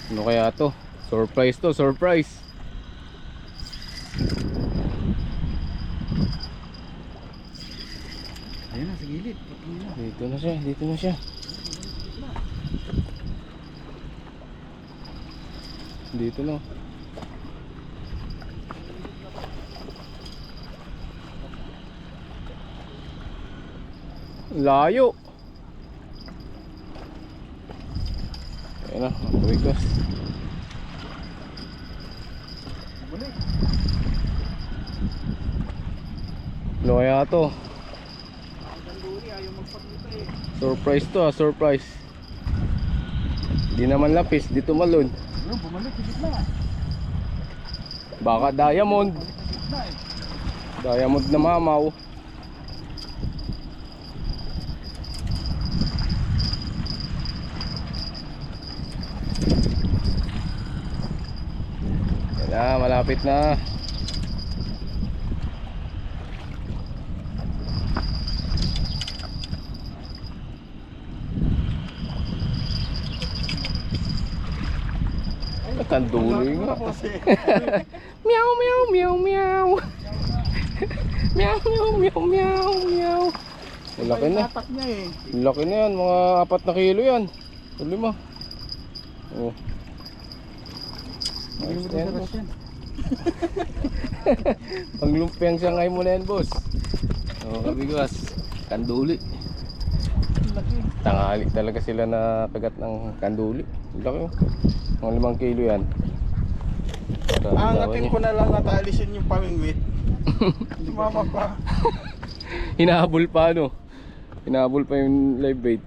Ano kaya to? Surprise to, surprise. Ayun na, sa gilid. Dito na siya, dito na siya. Dito na. Layo. Ayan na, tuwigas. Balik. Ano kaya to? Kanduri, ayaw magpakita eh. Surprise to ah, surprise. Di naman lapis, dito malun. Ayun, bumalik, higit na. Baka diamond. Higit na eh. Diamond na mamaw. Yan na, malapit na. Kanduli nga. Meow meow meow meow. Meow meow meow meow meow. Ang laki na. Tatak niya eh. Ang laki na yan, mga 4 na kilo yan. O 5. Oh. Hindi mo Yan, sa boss. yan. Panglumpiang siyangay mo na yan, boss. O kabigas, kanduli. Laki. Tangali talaga sila na kagat ng kanduli. Ang laki oh. Mga 5 kilo yan. Angatin ko na lang at alisin yung pamingwit. Sumama pa. Hinahabol pa ano. Hinahabol pa yung live bait.